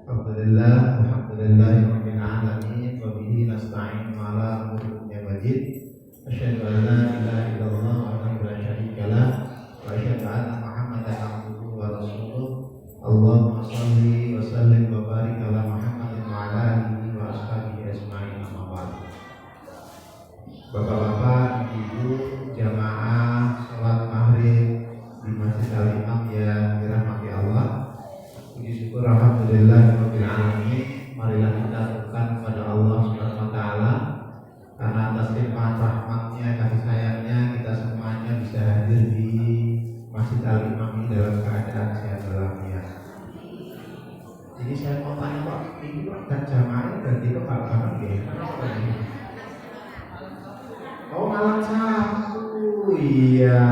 Alhamdulillahirabbil alamin wa bihi nasta'in ala umuri majid. Asyhadu an la ilaha illallah wahdahu la syarika lah wa asyhadu anna Muhammadan abduhu wa rasuluh. Allahumma shalli wa sallim wa barik ala Muhammadin wa ala alihi wa ashabihi ajma'in. Amma ba'd. Bapak-bapak, ibu, jamaah salat maghrib di Masjid Al-Imam yang dirahmati Allah. Puji syukur alhamdulillahirabbil alamin. Marilah kita haturkan kepada Allah Subhanahu wa taala karena atas limpahan rahmatnya, kasih sayangnya kita semuanya bisa hadir di Masjid Al-Imam ini dalam keadaan sehat walafiat. Jadi saya mau tanya Pak, ini kan jamaahnya berarti ke Pak ya? Oh malam Sabtu, iya.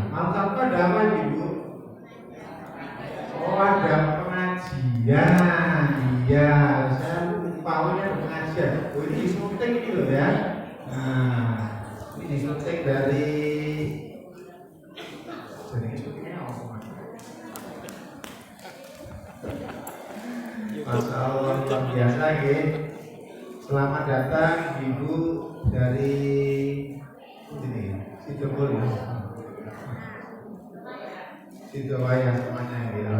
Malam Sabtu ada apa Ibu? Oh ada pengajian, iya. Saya lupa ini ada pengajian. Oh ini syuting ini loh ya. Nah, ini syuting dari syutingnya apa? Masya Allah luar biasa ya. Selamat datang Ibu dari sini, Sidowaya ya. Sidowaya semuanya ya.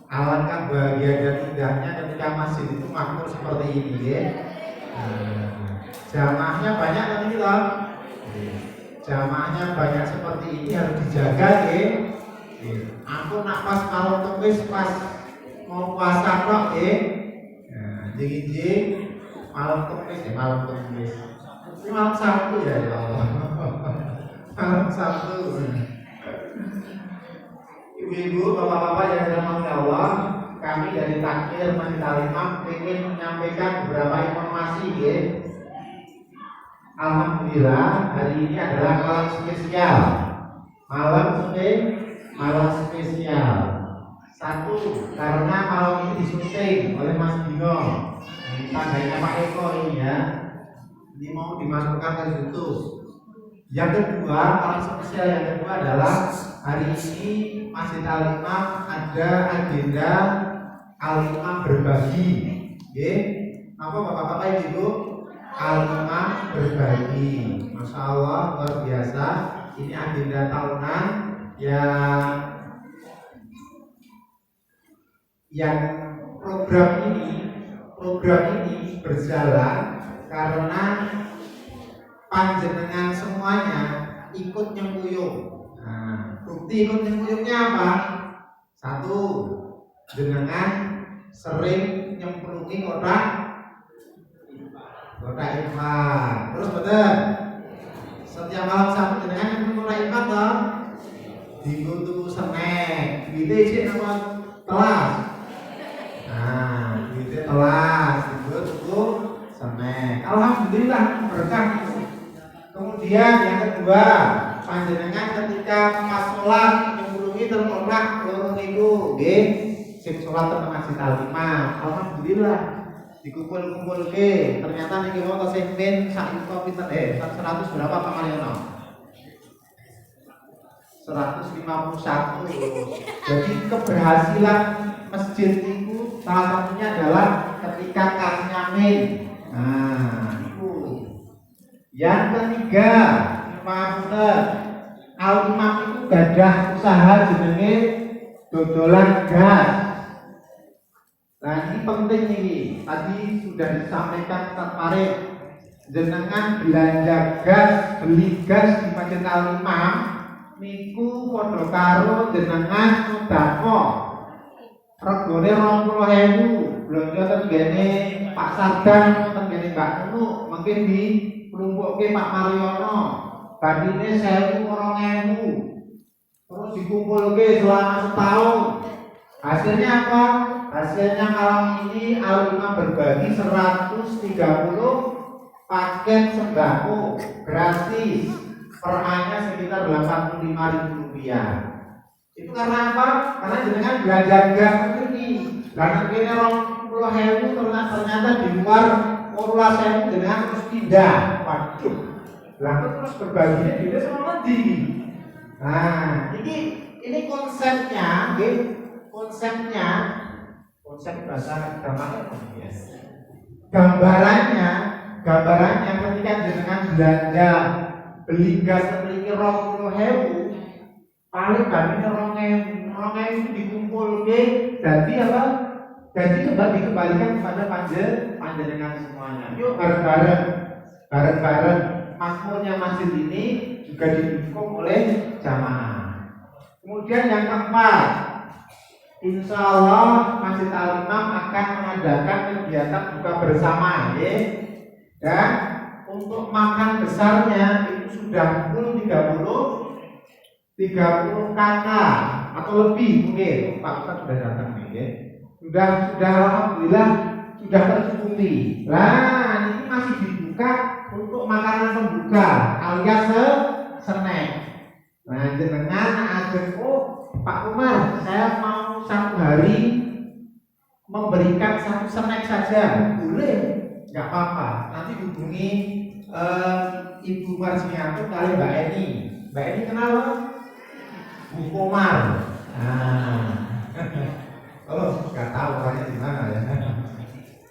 Alangkah bahagia dan indahnya ketika masjid itu makmur seperti ini ya. Jamaahnya banyak kan ini loh. Jamaahnya banyak seperti ini harus dijaga ya. Aku nak pas malam kemis pas mau puasa kok ya. Jing-jing malam kemis ya, malam kemis. Ini malam Sabtu ya Allah. Malam Sabtu. Ibu-ibu, bapak-bapak yang dirahmati Allah, kami dari Takmir Masjid Al-Imam ingin menyampaikan beberapa informasi ya. Alhamdulillah hari ini adalah malam spesial. Malam spesial. Satu, karena malam ini disyuting oleh Mas Dino. Tangganya Pak Eko ini ya. Ini mau dimasukkan ke YouTube. Yang kedua, malam spesial yang kedua adalah hari ini Masjid Al-Imam ada agenda Al-Imam berbagi. Oke, apa bapak-bapak ibu? Al-Imam berbagi. Masya Allah luar biasa. Ini agenda tahunan yang program ini berjalan karena panjenengan semuanya ikut nyempuyung. Nah, bukti ikut nyempuyungnya apa? Satu, jenengan sering nyemplungi kotak infak. Terus betul, setiap malam Sabtu jenengan nyemplungi kotak infak toh? Dinggo tuku snack, duite isih napa telas. Nah, duite telas, dinggo tuku snack. Alhamdulillah berkah. Kemudian yang kedua, panjenengan ketika pas sholat nyemplungi terkotak loro niku nggih sing sholat teng Masjid Al-Imam. Alhamdulillah dikumpul-kumpulke. Ternyata niki wonten sing pin sak yuta pinten 100 berapa Pak Mariono? 151. Jadi keberhasilan masjid itu salah satunya adalah ketika Kang Nyamin. Nah, itu. Yang ketiga, Al-Imam itu gadah usaha jenenge dodolan gas. Nah ini penting nih. Tadi sudah disampaikan kemarin, jenengan belanja gas, beli gas di Masjid Al-Imam niku padha karo jenengan sedekah. Regane 20.000. Belanja teng gene Pak Sardan, teng gene Mbak Nunu, mungkin di kelumpuke Pak Mariono. Bandine 1.000, 2.000. Terus dikumpulke selama setahun. Hasilnya apa? Hasilnya malam ini Al-Imam berbagi 130 paket sembako gratis. Per hanya sekitar Rp85.000. Itu karena apa? Karena jenengan belanja gas ini. Karena kene 20.000 ternyata di luar 18.000 jenengan terus pindah. Waduh. Lalu terus berbaginya juga sama mandi. Nah, ini konsepnya, konsep bahasa gampangnya ya. Gambarannya ketika jenengan belanja beli gas memiliki 20.000 paling bandingnya 2.000 itu dikumpulke jadi apa? Jadi dikembalikan kepada panjenengan semuanya. Yuk bareng-bareng makmurnya masjid ini juga didukung oleh jamaah. Kemudian yang keempat, insya Allah Masjid Al-Imam akan mengadakan kegiatan buka bersama, ya. Dan untuk makan besarnya itu sudah full 30 kakak atau lebih mungkin. Pak Ustaz sudah datang nih, ya. Sudah alhamdulillah sudah tercukupi. Nah, ini masih dibuka untuk makanan pembuka alias snack. Nah, jenengan ajeng, Pak Umar, saya mau satu hari memberikan satu snack saja, boleh? Nggak apa-apa. Nanti hubungi Ibu Marjianto kali Mbak Eni. Mbak Eni kenal Bu Komar. Nah. Oh, nggak tahu orangnya di mana ya.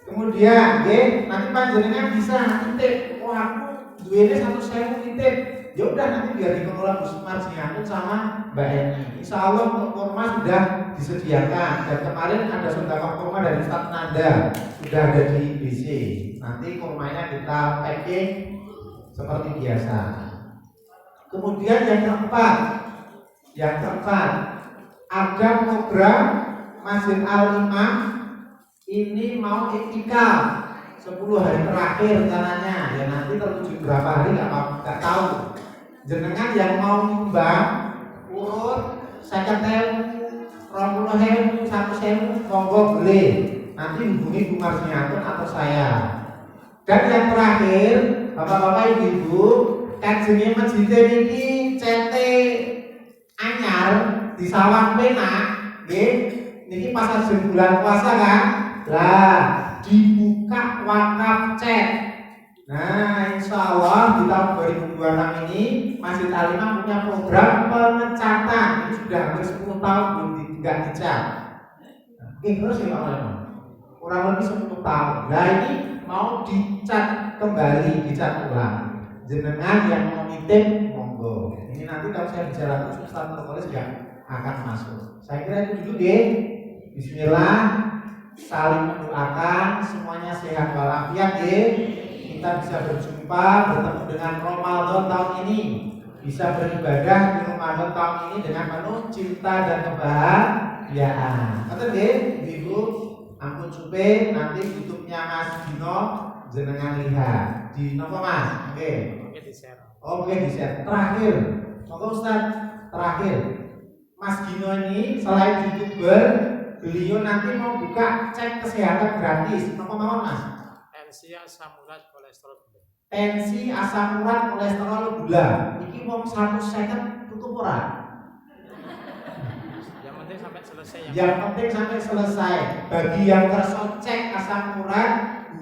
Kemudian, nanti panjenengan bisa titip. Oh, aku duitnya 1.000 titip. Ya udah nanti biar dikelola Bu Marjianto sama Mbak Eni. Insya Allah untuk kurma sudah disediakan. Dan kemarin ada sedekah kurma dari Ustaz Nanda sudah ada di BC. Nanti kurmanya kita packing seperti biasa. Kemudian yang keempat ada program Masjid Al-Imam ini mau iktikaf 10 hari terakhir rencananya. Ya nanti tertuju berapa hari nggak tahu. Jenengan yang mau nyumbang urut 50.000, 20.000, 1.000 monggo boleh. Nanti hubungi Bu Marjianto atau saya. Dan yang terakhir, Bapak-bapak Ibu, kajian masjid ini CT anyar di Sawang Penak, niki pas bulan puasa kan, lah dibuka wakaf cek. Nah, insya Allah di tahun 2026 ini Masjid Al-Imam punya program pengecatan. Ini sudah hampir 10 tahun belum tidak dicat. Terus ya Pak, kurang lebih 10 tahun. Nah ini mau dicat kembali, dicat ulang. Jenengan yang mau nitip monggo. Ini nanti kalau saya bicara terus Ustaz Terkolis juga akan masuk. Saya kira itu dulu deh. Bismillah, saling mendoakan semuanya sehat walafiat ya. Kita bisa berjumpa, bertemu dengan Ramadan tahun ini, bisa beribadah di Ramadan tahun ini dengan penuh cinta dan kebahagiaan. Kata deh, Ibu, ampun supe nanti YouTube-nya Mas Dino jenengan lihat di nopo Mas, oke? Oke di share. Oke di share. Terakhir, monggo Ustaz, terakhir, Mas Dino ini selain YouTuber, beliau nanti mau buka cek kesehatan gratis. Nopo mawon Mas? Tensi asam urat kolesterol gula. Tensi asam urat kolesterol gula. Iki wong 150 tutup ora? Yang penting sampai selesai. Yang penting sampai selesai. Bagi yang kerso cek asam urat,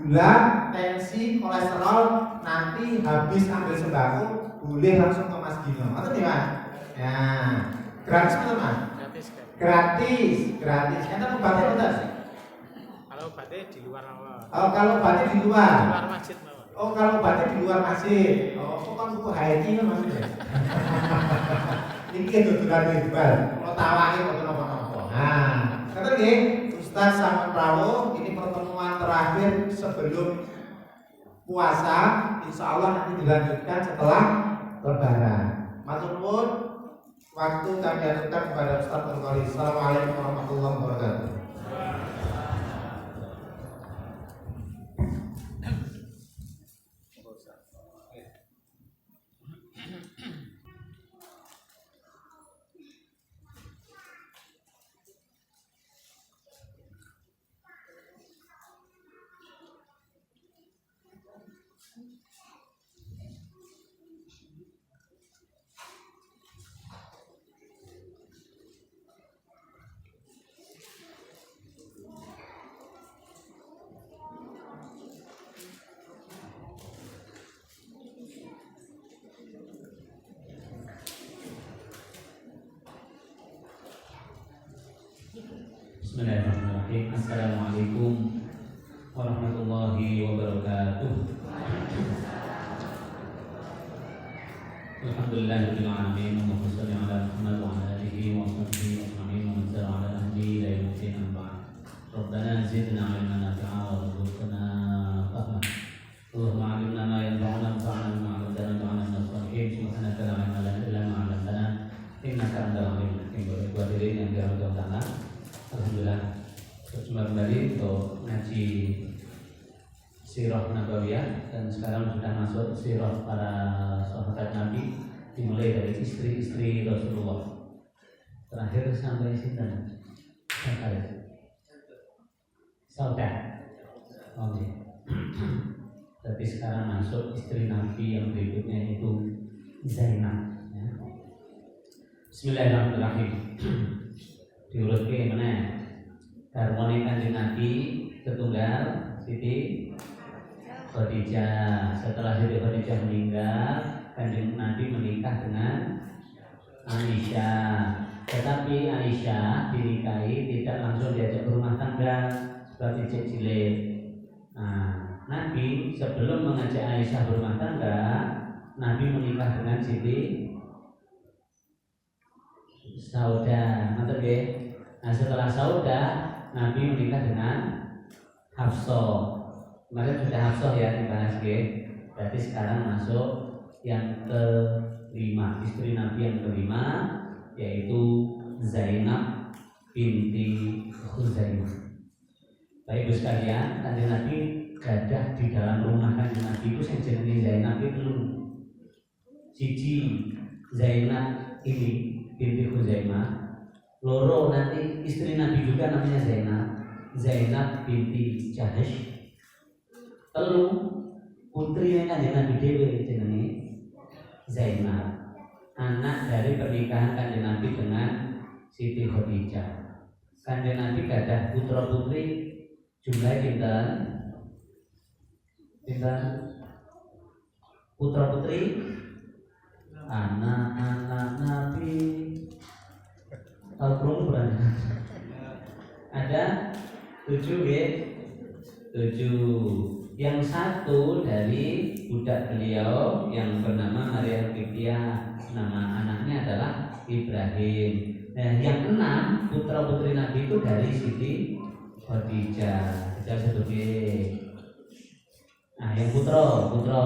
gula, tensi, kolesterol, nanti habis ambil sembako boleh langsung ke Mas Dino. Atau di Mas? Ya, gratis betul Mas? Gratis. Enten obatnya betul? Kalau obatnya di luar awal. Oh, kalau obatnya di luar masjid. Oh, kalau obatnya di luar masjid. Oh, kok kan buku haji kan maksudnya. Ini dudukan hebat. Kalau tawahin atau nopo-nopo. Nah, kata nggih, Ustaz Sampurawo, ini pertemuan terakhir sebelum puasa. Insya Allah nanti dilanjutkan setelah Lebaran. Matur nuwun, waktu kami aturkan kepada Ustaz Terkolis. Assalamualaikum warahmatullahi wabarakatuh. Bismillahirrahmanirrahim. Assalamualaikum warahmatullahi wabarakatuh. Alhamdulillahirabbil alamin. Allahumma shalli ala Muhammad wa ala alihi wa sahbihi ajma'in wa man sara ala nahjihi ila yaumil din. Rabbana zidna ilman nafi'a wa rzuqna fahma. Allahumma 'allimna ma yanfa'una wanfa'na bima 'allamtana waj'alna minas shalihin. Subhanaka la ilma lana illa ma 'allamtana innaka antal alimul hakim. Hadirin yang dirahmati Allah. Alhamdulillah, berjumpa kembali untuk ngaji Sirah Nabawiyah, dan sekarang sudah masuk sirah para sahabat Nabi, dimulai dari istri-istri Rasulullah. Terakhir sampai sinten? Saudara. Oke. Tapi sekarang masuk istri Nabi yang berikutnya itu Zainab. Ya. Bismillahirrahmanirrahim. Diurut ke mana? Garwane Kanjeng Nabi ketunggal Siti Khadijah. Setelah Siti Khadijah meninggal, Kanjeng Nabi menikah dengan Aisyah. Tetapi Aisyah dinikahi tidak langsung diajak berumah tangga seperti cilik. Nah, Nabi sebelum mengajak Aisyah berumah tangga, Nabi menikah dengan Siti Saudah, nah setelah Saudah, Nabi menikah dengan Hafsah. Kemarin sudah Hafsah ya dibahas Berarti sekarang masuk yang kelima, istri Nabi yang kelima, yaitu Zainab binti Khuzaimah. Baik ibu sekalian, Kanjeng Nabi gadah di dalam rumah Kanjeng Nabi itu yang jenenge Zainab itu siji Zainab ini binti Khuzaimah, loro nanti istri Nabi juga namanya Zainab binti Jahsh, telu putri Kanjeng Nabi dhewe jenenge Zainab, anak dari pernikahan Kanjeng Nabi dengan Siti Khadijah. Kanjeng Nabi gadah putra putri jumlah pinten putra putri anak-anak Nabi. Al-Qur'an berapa? Ada 7 Yang satu dari budak beliau yang bernama Maria Al-Qibtiyah, nama anaknya adalah Ibrahim. Dan yang 6 putra putri Nabi itu dari Siti Khadijah. Kita sebut nah, yang putra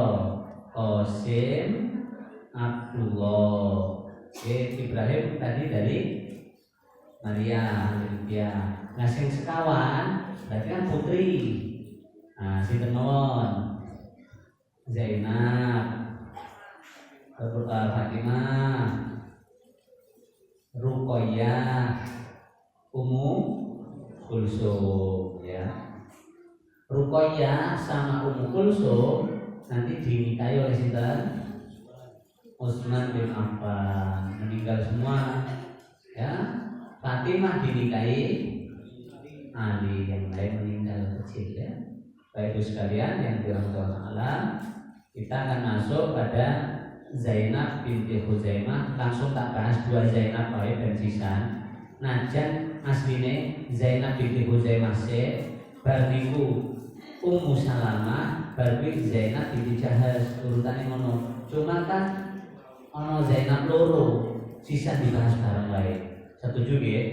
Qasim, Abdullah. Ibrahim tadi dari Maria Al-Qibtiyah. Nah, sing sekawan berarti kan putri. Nah, sinten mawon? Zainab, Fatimah, Ruqayyah, Ummu Kulsum ya. Ruqayyah sama Ummu Kulsum nanti dinikahi oleh sinten? Utsman bin Affan. Meninggal semua ya. Fatimah dinikahi Ali, yang lain meninggal kecil ya. Baik ibu sekalian yang dirahmati Allah, kita akan masuk pada Zainab binti Khuzaimah. Langsung tak bahas dua Zainab baik dan sisan. Najan asline Zainab binti Khuzaimah bar niku Ummu Salamah, bar Zainab binti Jahsh, urutannya ngono. Cuma kan ono Zainab loro, sisa dibahas bareng wae. Setuju nggih?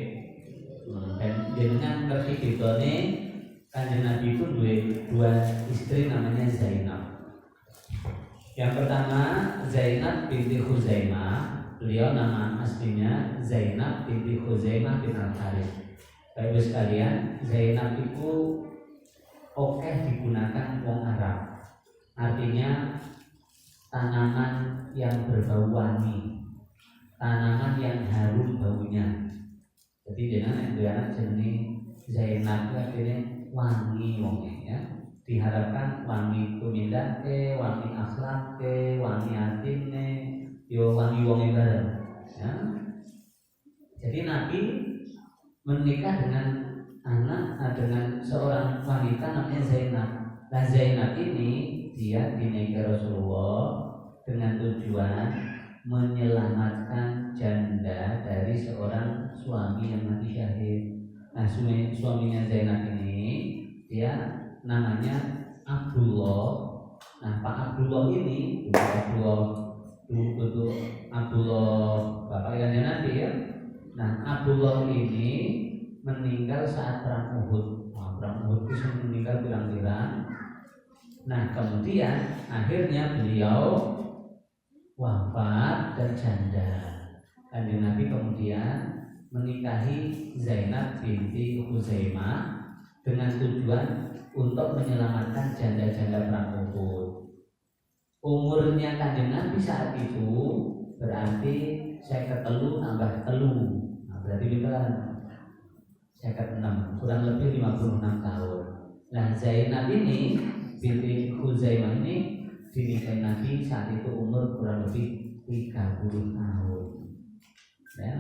Dan jenengan ngerti bedane Kanjeng Nabi itu dua istri namanya Zainab. Yang pertama Zainab binti Khuzaimah, beliau nama aslinya Zainab binti Khuzaimah bin Al-Harith. Baik ibu sekalian, Zainab itu oke digunakan wong Arab. Artinya tanaman yang berbau wangi, tanaman yang harum baunya. Jadi jangan anak jenenge Zainab artinya wangi wonge ya. Diharapkan wangi tumindake, wangi akhlake, wangi atine, yo wangi wonge bareng ya. Jadi Nabi menikah dengan seorang wanita namanya Zainab. Nah, Zainab ini dia dinikahi Rasulullah dengan tujuan menyelamatkan janda dari seorang suami yang mati syahid. Nah, suaminya Zainab ini dia namanya Abdullah. Nah, Pak Abdullah ini Abdullah bapak kanjeng Nabi ya. Nah, Abdullah ini meninggal saat perang Uhud. Nah, perang Uhud itu meninggal pirang-pirang. Nah, kemudian akhirnya beliau wafat dan janda. Kanjeng Nabi kemudian menikahi Zainab binti Huzaimah dengan tujuan untuk menyelamatkan janda-janda perang Uhud. Umurnya Kanjeng Nabi saat itu berarti saya ketelu tambah telu. Nah, berarti kita 56, kurang lebih 56 tahun. Nah, Zainab ini binti Huzaimah ini dinikahi Nabi saat itu umur kurang lebih 30 tahun. Ya,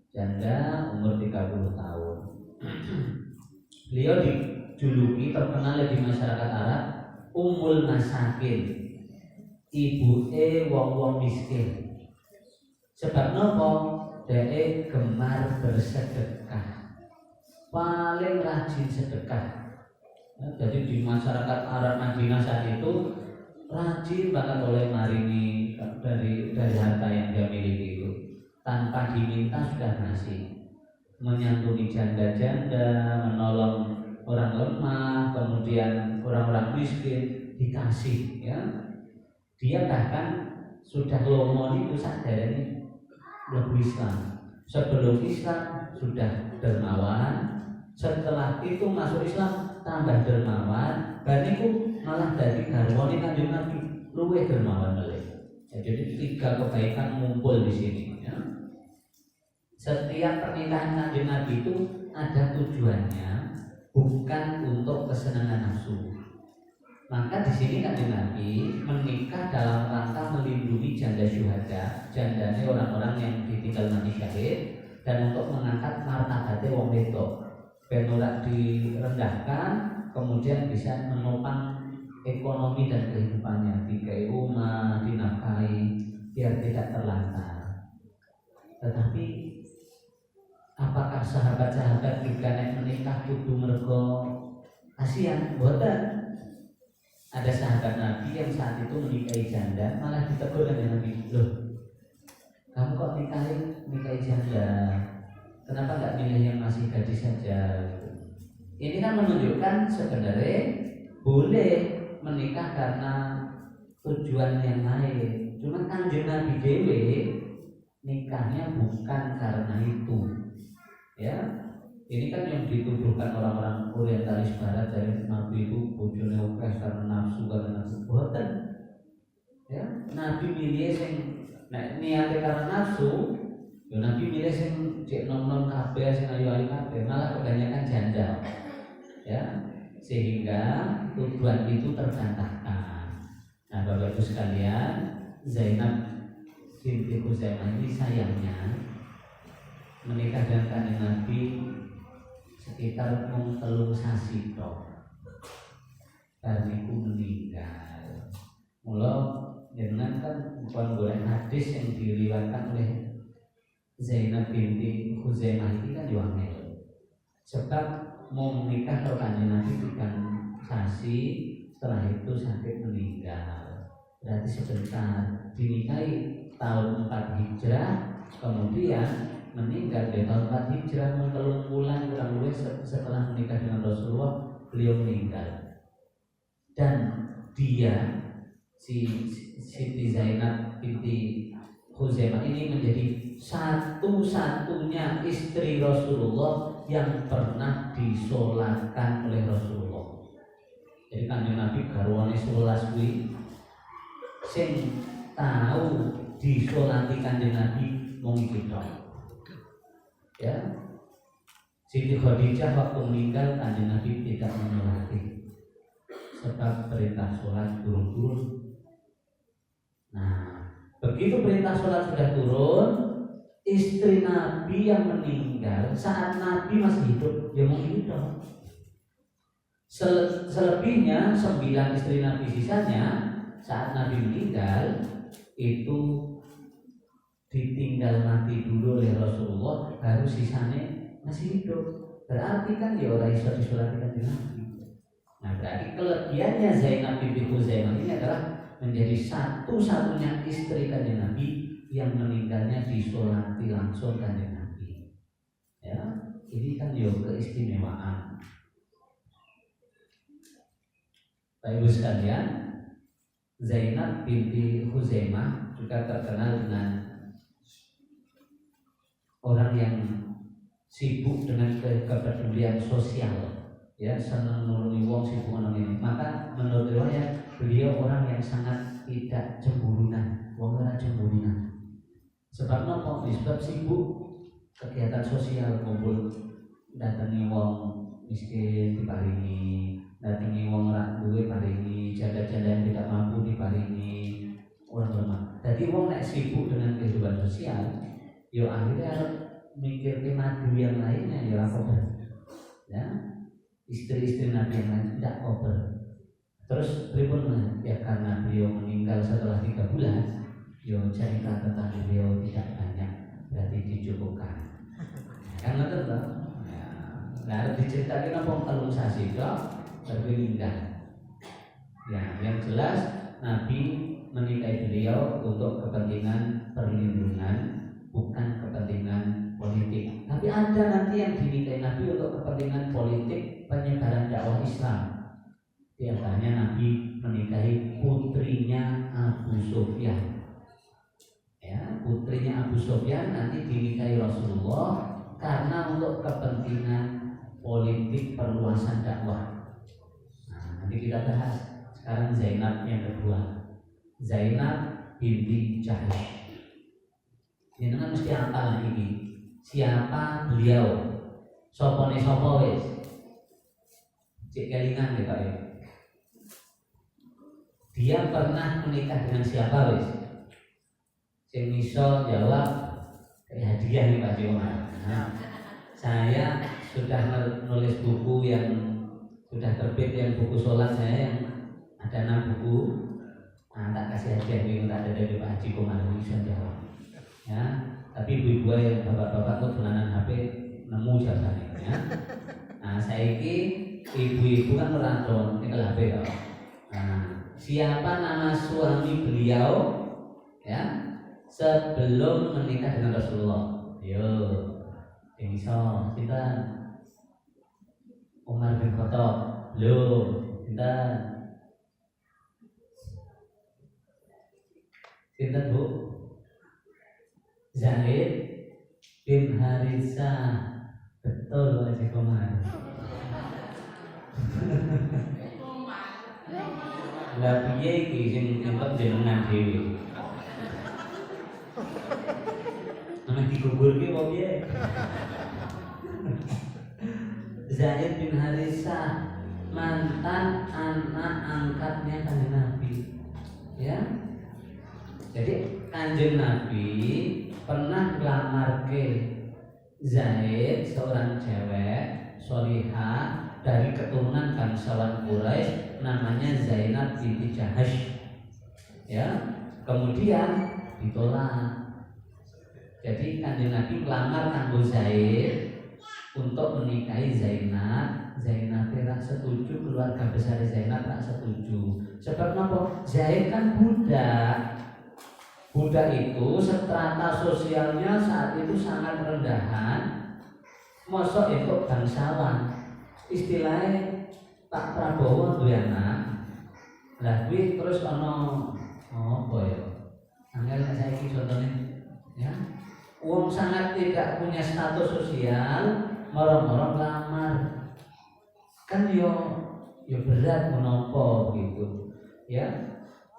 janda umur 30 tahun. Beliau dijuluki terkenal di masyarakat Arab Ummul Masakin, ibuke wong-wong miskin. Sebab nopo? Dhek gemar bersedekah. Paling rajin sedekah. Ya, jadi di masyarakat Arab Madinah saat itu rajin banget oleh marini dari harta yang dia miliki itu. Tanpa diminta sudah ngasih, menyantuni janda-janda, menolong orang lemah, kemudian orang-orang miskin dikasih. Ya, dia bahkan sudah lomo itu sadarnya belum Islam. Sebelum Islam sudah dermawan, setelah itu masuk Islam tambah dermawan, dan itu malah dari garwane Kanjeng Nabi luwih dermawan oleh. Jadi 3 kebaikan ngumpul di sini. Ya. Setiap pernikahan Kanjeng Nabi itu ada tujuannya, bukan untuk kesenangan nafsu. Maka di sini Kanjeng Nabi menikah dalam rangka melindungi janda syuhada, jandanya orang-orang yang ditinggal mati syahid, dan untuk mengangkat martabatnya wong wedok, ben ora direndahkan, kemudian bisa menopang ekonomi dan kehidupannya, dikai rumah, dinafkahi, biar tidak terlantar. Tetapi apakah sahabat-sahabat juga nek menikah kudu mergo kasihan? Boten. Ada sahabat Nabi yang saat itu menikahi janda malah ditegur dengan Nabi, loh, kamu kok nikahi janda? Kenapa nggak milih yang masih gadis saja? Ini kan menunjukkan sebenarnya boleh menikah karena tujuan yang lain. Cuma Kanjeng Nabi dewe nikahnya bukan karena itu. Ya, ini kan yang dituduhkan orang-orang Orientalis Barat dari Nabi itu bojone akeh karena nafsu boten. Ya, Nabi milih sing nek niate karena nafsu, ya Nabi milih sing cek nom-nom kabeh sing ayu-ayu kabeh, malah kebanyakan janda. Ya, sehingga tujuan itu terbantahkan. Nah, Bapak Ibu sekalian, Zainab binti Huzaimah ini sayangnya menikah dengan Kanjeng Nabi sekitar 3 sasi tok. Bariku meninggal. Mula jenengan kan bukan boleh hadis yang diriwayatkan oleh Zainab binti Huzaimah ini kan diwangel. Sebab mau menikah kalau Kanjeng Nabi bukan sasi, setelah itu sakit meninggal. Berarti sebentar, dinikahi tahun 4 Hijrah, kemudian meninggal di tahun 4 Hijrah, 3 bulan kurang lebih setelah menikah dengan Rasulullah, beliau meninggal. Dan dia Siti Zainab binti Huzaimah ini menjadi satu-satunya istri Rasulullah yang pernah disolatkan oleh Rasulullah. Jadi Kanjeng Nabi garwane 11 kuwi sing tahu disolati Kanjeng Nabi mung iki tok. Ya, Siti Khadijah waktu meninggal Kanjeng Nabi tidak menyolati, sebab perintah sholat turun. Nah, begitu perintah sholat sudah turun, istri Nabi yang meninggal saat Nabi masih hidup, dia mau hidup. Selebihnya 9 istri Nabi sisanya saat Nabi meninggal itu ditinggal mati dulu oleh Rasulullah, baru sisanya masih hidup. berarti kan ya orang iso disulati kanjeng Nabi. Nah berarti kelebihannya Zainab binti Khuzaimah ini adalah menjadi satu-satunya istri kanjeng Nabi yang meninggalnya disolati langsung kanjeng Nabi. Ya, ini kan ya keistimewaan. Bapak Ibu sekalian, Zainab binti Khuzaimah juga terkenal dengan orang yang sibuk dengan kepedulian sosial, ya, senang nolongi wong, sibuk nolongi. Maka menurut riwayat beliau orang yang sangat tidak cemburunan, wong ora cemburunan. Sebab nopo? Sebab sibuk kegiatan sosial, kumpul datangi wong miskin diparingi, datangi wong ora duwe paringi, janda-janda yang tidak mampu diparingi, orang lemah. Jadi wong nek sibuk dengan kehidupan sosial, yo akhirnya mikir ke madu yang lainnya ya kober, ya istri-istri Nabi yang lain tidak kober. Terus berikutnya ya karena beliau meninggal setelah 3 bulan, yo cerita tentang beliau tidak banyak, berarti dicukupkan. Kan ngerti toh? Ya, harus diceritakan apa telung sasi kok meninggal. Ya, yang jelas Nabi menikahi beliau untuk kepentingan perlindungan, bukan kepentingan politik. Tapi ada nanti yang dinikahi Nabi untuk kepentingan politik, penyebaran dakwah Islam. Biasanya Nabi menikahi putrinya Abu Sufyan. Ya, putrinya Abu Sufyan nanti dinikahi Rasulullah karena untuk kepentingan politik perluasan dakwah. Nah, nanti kita bahas. Sekarang Zainab yang kedua, Zainab binti Jahsy. Ini kan mesti hafal ini. Siapa beliau? Sopone sopo wis? Cek kelingan ya Pak ya. Dia pernah menikah dengan siapa wis? Sing iso jawab kayak hadiah nih Pak Jomar. Nah, saya sudah menulis buku yang sudah terbit, yang buku sholat saya yang ada 6 buku. Nah, tak kasih hadiah nih, tak ada dari Pak Haji Komar bisa jawab. Ya, tapi ibu-ibu yang bapak-bapak tuh dolanan HP nemu jawabannya. Ya. Nah, saya ini ibu-ibu kan merantau tinggal HP kok. Nah, siapa nama suami beliau? Ya, sebelum menikah dengan Rasulullah. Yo, yang iso kita Umar bin Khattab. Belum, kita Sinten Bu? Zaid bin Harisa. Betul Pak Haji Komar. Lah piye iki sing nyebut jenengan dhewe? Nek dikuburke apa piye? Zaid bin Harisa, mantan anak angkatnya Kanjeng Nabi. Ya. Jadi Kanjeng Nabi pernah melamar ke Zaid, seorang cewek sholihah dari keturunan bangsawan Quraisy, namanya Zainab binti Jahsy. Ya, kemudian ditolak. Jadi Kanjeng Nabi melamar kanggo Zaid untuk menikahi Zainab. Zainab tidak setuju, keluarga besar Zainab tak setuju. Sebab apa? Zaid kan budak. Budak itu strata sosialnya saat itu sangat rendahan. Mosok itu bangsawan. Istilahnya Pak Prabowo duwe anak. Lah kuwi terus ana apa ya? Angel saiki contohnya ya. Wong sangat tidak punya status sosial, moro-moro lamar. Kan yo berat menapa begitu. Ya.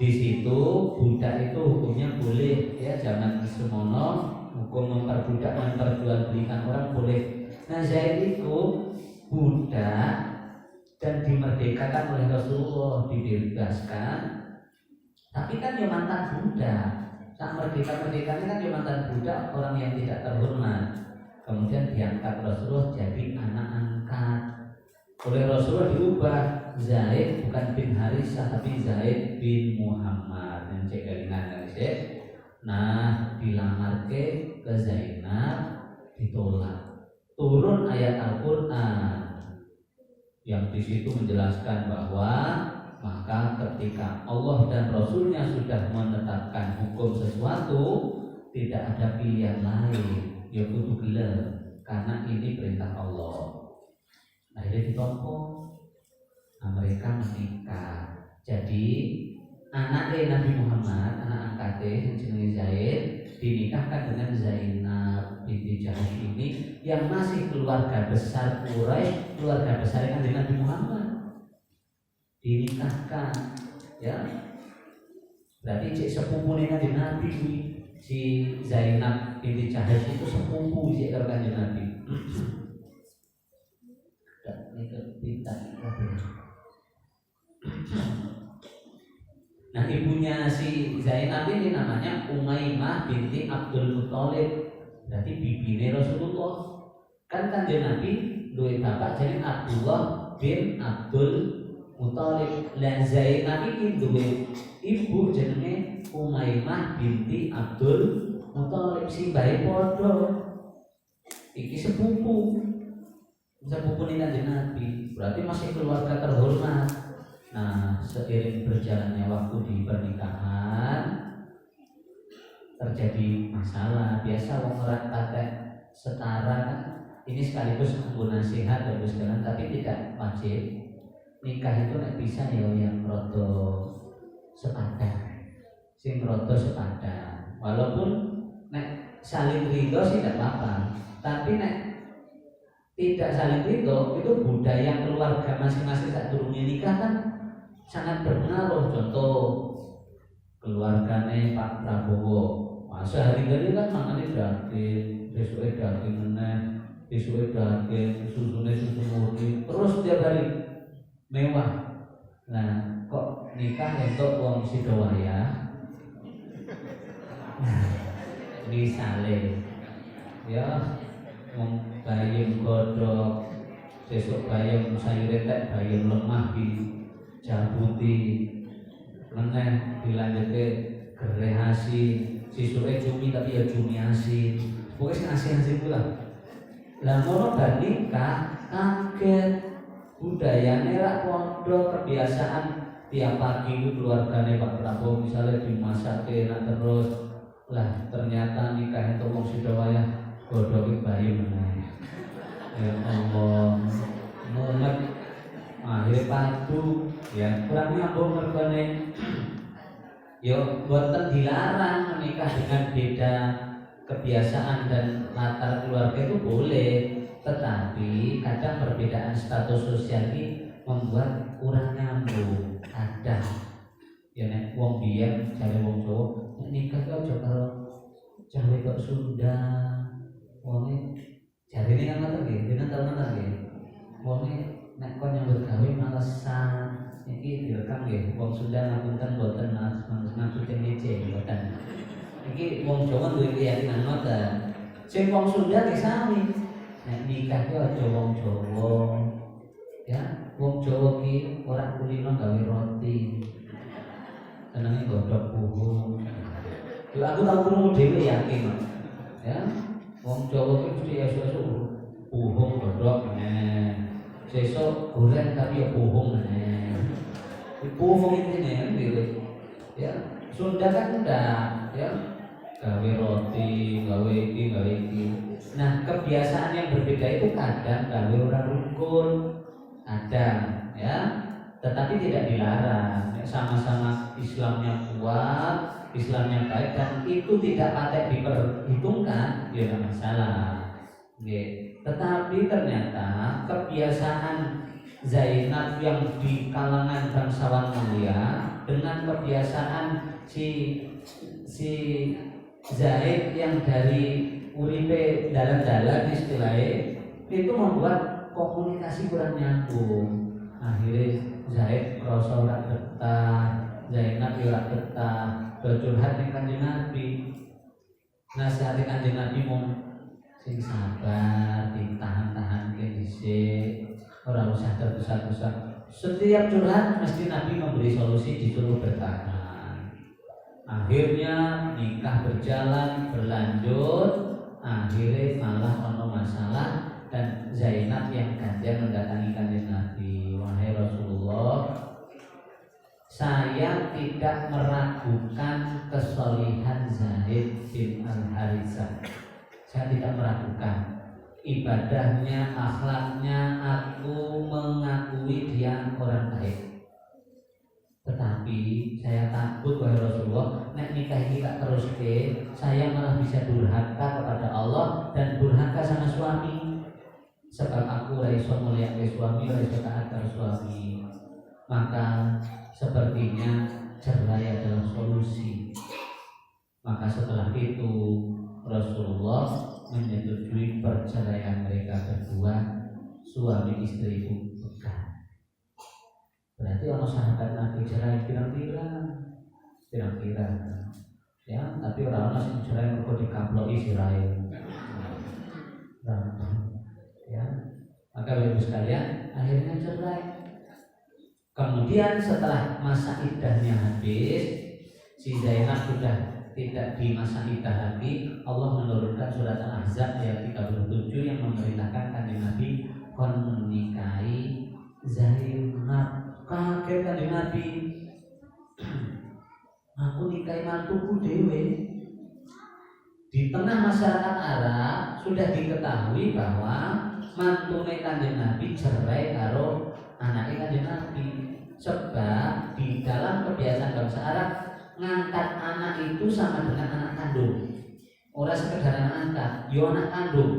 Di situ budak itu hukumnya boleh, ya, zaman semono hukum memperbudak, memperjualbelikan orang boleh. Nah, Zaid itu budak dan dimerdekakan oleh Rasulullah, dibebaskan. Tapi kan ya mantan budak. Saat merdeka-merdekanya kan ya mantan budak, orang yang tidak terhormat. Kemudian diangkat Rasulullah jadi anak angkat. Oleh Rasulullah diubah, Zaid bukan bin Harisah tapi Zaid bin Muhammad. Yang cek garingan guys ya. Nah, dilamar ke Zainab, ditolak. Turun ayat Al-Qur'an, yang di situ menjelaskan bahwa maka ketika Allah dan Rasulnya sudah menetapkan hukum sesuatu, tidak ada pilihan lain, ya kudu gelem, karena ini perintah Allah. Akhirnya ditompo, mereka menikah. Jadi anaknya Nabi Muhammad, anak angkatnya yang jenenge Zaid, dinikahkan dengan Zainab binti Jahsy ini yang masih keluarga besar Quraisy, keluarga besar Nabi Muhammad, dinikahkan, ya. Berarti cek sepupu Nabi si Zainab binti Jahsy itu sepupu si Kanjeng Nabi. Nah, ibunya si Zainab ini namanya Umaymah binti Abdul Muthalib. Berarti bibine Rasulullah. Kan Kanjeng Nabi duwe bapak jadi Abdullah bin Abdul Muthalib. Lah Zainab iki duwe ibu jenenge Umaymah binti Abdul Muthalib. Simbahe padha. Iki sepupu nih Kanjeng Nabi. Berarti masih keluarga terhormat. Nah, seiring berjalannya waktu di pernikahan terjadi masalah. Biasa wong ora patek setara kan. Ini sekaligus nganggo nasihat dan sekalian, tapi tidak wajib. Nikah itu nek bisa ya yang rada sepadan. Sing rada sepadan. Walaupun nek saling ridho sih tidak apa-apa. Tapi nek tidak saling ridho itu budaya keluarga masing-masing saat turunnya nikah kan sangat berpengaruh. Contoh keluarganya Pak Prabowo, masa hari-hari kan makannya daging, besoknya daging meneh, besoknya daging, susunya susu murni, terus setiap hari mewah. Nah, kok nikah untuk wong sidowaya? Misalnya, ya, wong bayam godok, sesuk bayam sayur tek, bayam lemah di jabuti meneh dilanjutke gereh asin, sisuke cumi tapi ya cumi asin. Pokoke sing asin-asin ku lah. Lah ngono bar nikah kaget budayane rak padha, kebiasaan tiap pagi itu keluargane Pak Prabowo misalnya dimasake enak terus. Lah ternyata nikah itu wong sidowaya godhoke bayi meneh. Ya Allah, mumet akhirnya padu ya kurang nyambung mergane. Yo boten dilarang menikah dengan beda kebiasaan dan latar keluarga itu boleh, tetapi kadang perbedaan status sosial ini membuat kurang nyambung. Ada ya nek wong biyen jare wong Jawa nikah kok aja karo jawe kok Sunda. Wonge jarine kan ngoten nggih, dene tau ngoten nggih. Wonge nek kon nyambut gawe malesan. Iki direkam nggih, wong Sunda ngapunten boten maksud ngece mboten. Iki wong Jawa duwe keyakinan ngoten. Sing wong Sunda ki sami. Nek nikah ki aja wong Jawa. Ya, wong Jawa ki ora kulino gawe roti. Senenge godhog puhung. Lha aku tau krungu dhewe yakin. Ya, wong Jawa ki mesti esuk-esuk puhung godhog meneh. Sesuk goreng tapi ya puhung meneh. Puhung ini nih, ya Sunda kan udah ya gawe roti, gawe iki. Nah kebiasaan yang berbeda itu kadang gawe orang rukun, kadang ya, tetapi tidak dilarang. Sama-sama Islamnya kuat, Islamnya baik dan itu tidak patut diperhitungkan, ya tidak masalah. Tetapi ternyata kebiasaan Zainab yang di kalangan bangsawan mulia dengan kebiasaan si Zaid yang dari uripe dalan-dalan istilahnya itu membuat komunikasi kurang nyambung. Akhirnya Zaid merasa ora betah, Zainab ora betah, curhat ning Kanjeng Nabi. Nasihati Kanjeng Nabi mau sing sabar, ditahan-tahan ke dhisik. Orang usah tergesa-gesa. Setiap curhat mesti Nabi memberi solusi, disuruh bertahan. Akhirnya nikah berjalan berlanjut. Akhirnya malah ono masalah dan Zainab yang ganjar mendatangi Kanjeng Nabi. saya tidak meragukan kesolihan Zaid bin Al-Haritsah. Saya tidak meragukan ibadahnya, akhlaknya, aku mengakui dia orang baik. Tetapi saya takut wahai Rasulullah, nek nikah ini tak terus saya malah bisa durhaka kepada Allah dan durhaka sama suami. Sebab aku raiso mulyake suami, raiso taat karo suami. Maka sepertinya cerai adalah solusi. Maka setelah itu Rasulullah menyetujui perceraian mereka berdua, suami istri pun pegang. Berarti orang sahabat Nabi cerai pirang-pirang, ya. Tapi orang yang cerai mereka dikaploi sirai, ya. Maka ibu sekalian akhirnya cerai. Kemudian setelah masa iddahnya habis, si Zainab sudah tidak di masa iddah lagi. Allah menurunkan surat Al-Ahzab ayat 37 yang memerintahkan kanjeng Nabi kon menikahi Zainab. Kaget kanjeng Nabi, aku nikahi mantuku dewe. Di tengah masyarakat Arab sudah diketahui bahwa mantune kanjeng Nabi cerai karo anaknya kanjeng Nabi. Sebab di dalam kebiasaan bangsa Arab ngangkat anak itu sama dengan anak kandung. Orang sekedar anak angkat, yo anak kandung.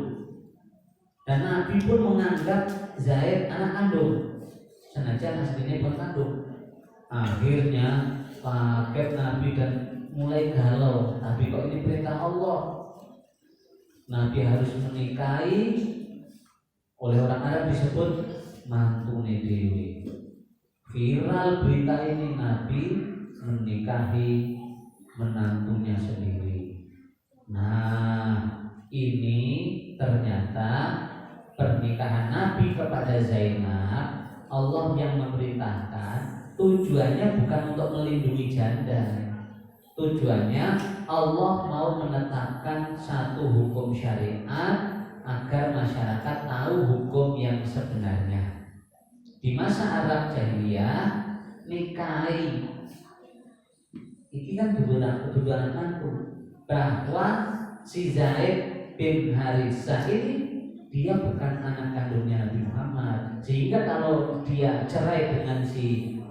Dan Nabi pun menganggap Zaid anak kandung, senajan aslinya bukan kandung. Akhirnya kaget Nabi dan mulai galau. Tapi kok ini perintah Allah? Nabi harus menikahi, oleh orang Arab disebut mantune dewi. Viral berita ini, Nabi menikahi menantunya sendiri. Nah, ini ternyata pernikahan Nabi kepada Zainab, Allah yang memerintahkan. Tujuannya bukan untuk melindungi janda. Tujuannya Allah mau menetapkan satu hukum syariat agar masyarakat tahu hukum yang sebenarnya. Di masa Arab Jahiliyah, nikahi ini kan tuduhan mantu, bahwa si Zaid bin Haritsah ini dia bukan anak kandungnya Nabi Muhammad. Sehingga kalau dia cerai dengan si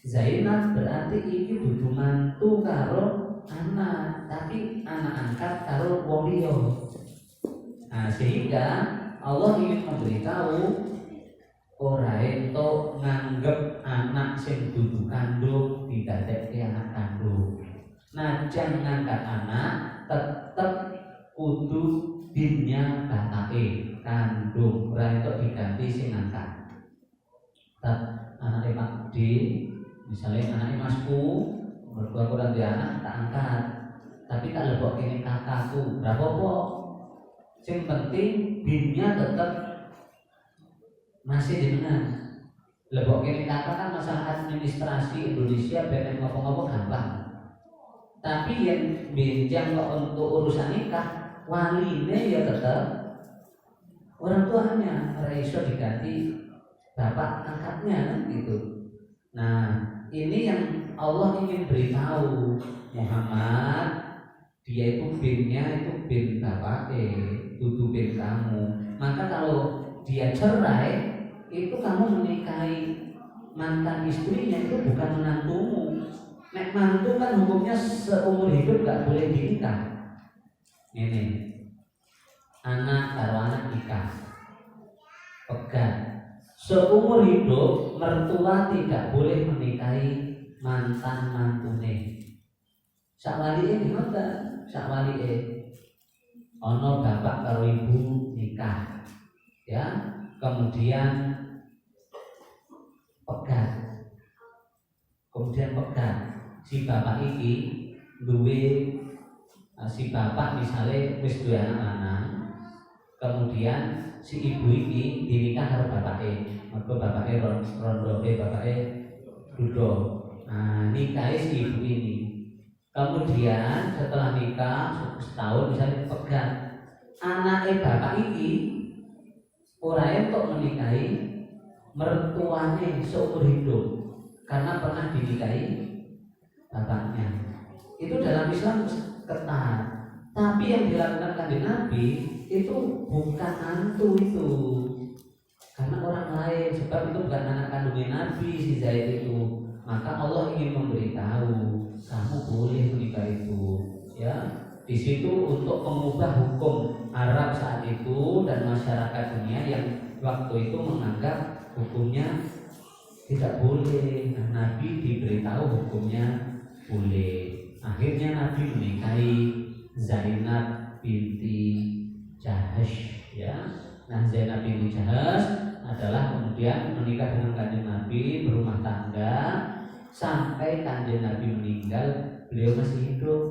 Zainab, berarti ini dudu mantu karo anak, tapi anak angkat karo wong liya. Nah, sehingga Allah ingin memberitahu ora ento nganggep anak sing dudu kandung didadekke anak kandung. Najan ngangkat anak tetep kudu dinnya bapake kandung, ora ento diganti sing ngangkat. Anake Pak D, misalnya anake Masku, mergo aku ora duwe anak tak angkat. Tapi tak lebokke ning kakakku, ora apa-apa. Sing penting dinnya tetep masih jenengan. Lebok kene kakak kan masalah administrasi Indonesia bener ngopo-ngopo gampang. Tapi yang benjang kok untuk urusan nikah, waline ya tetap orang tuanya, ora iso diganti bapak angkatnya gitu. Nah, ini yang Allah ingin beritahu Muhammad, dia itu binnya itu bin bapak dudu bin kamu. Maka kalau dia cerai, itu kamu menikahi mantan istrinya itu bukan menantumu. Nek mantu kan hukumnya seumur hidup gak boleh dinikah. Ini anak karo anak nikah pegat. Seumur hidup mertua tidak boleh menikahi mantan mantune. Sakwalike gimana? Sakwalike ono bapak karo ibu nikah, ya, kemudian pegat. Si bapak iki duwe, si bapak misalnya wis duwe anak-anak, kemudian si ibu iki dinikah karo bapake. Mergo bapake rondoke, bapake dudo. Nah, nikahi si ibu ini. Kemudian setelah nikah setahun misalnya pegat. Anake bapak iki ora entuk menikahi mertuane seumur hidup karena pernah dinikahi bapaknya. Itu dalam Islam ketat. Tapi yang dilakukan kanjeng Nabi itu bukan hantu itu, karena orang lain, sebab itu bukan anak kandungnya Nabi si Zaid itu. Maka Allah ingin memberitahu kamu boleh menikah itu, ya. Di situ untuk mengubah hukum Arab saat itu dan masyarakat dunia yang waktu itu menganggap hukumnya tidak boleh. Nah, Nabi diberitahu hukumnya boleh. Akhirnya Nabi menikahi Zainab binti Jahash, ya. Nah, Zainab binti Jahash adalah kemudian menikah dengan kanjeng Nabi, berumah tangga sampai kanjeng Nabi meninggal. Beliau masih hidup,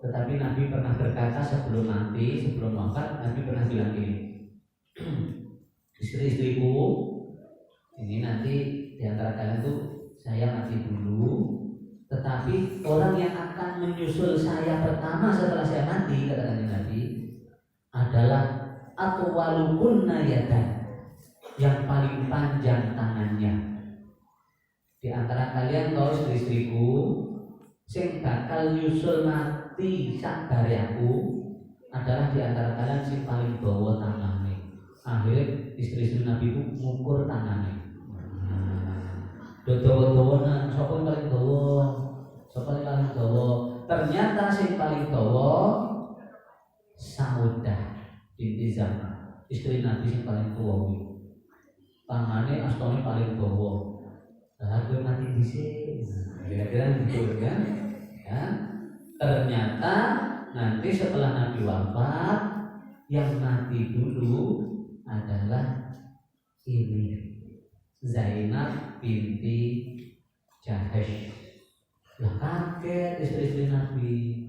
tetapi Nabi pernah berkata sebelum mati, sebelum wafat, Nabi pernah bilang gini, istri-istriku ini nanti diantara kalian tuh saya mati dulu, tetapi orang yang akan menyusul saya pertama setelah saya mati, kata kanjeng Nabi, adalah atwalukunna yadan, yang paling panjang tangannya. Di antara kalian kau istri-istriku sing bakal nyusul mati sak bare aku adalah di antara kalian sing paling dawa tangannya. Akhirnya istri-istri Nabi itu ngukur tangannya. Dawa-dawa nang sapa paling dawa? Sapa paling dawa? Ternyata sing paling dawa Saudah binti Zam'ah, istri Nabi sing paling tua. Tangannya astone paling dawa. Aku mati di sini, kira-kira gitu kan? Ya. Ternyata nanti setelah Nabi wafat, yang mati dulu adalah ini Zainab binti Jahash. Lah kaget istri-istri Nabi.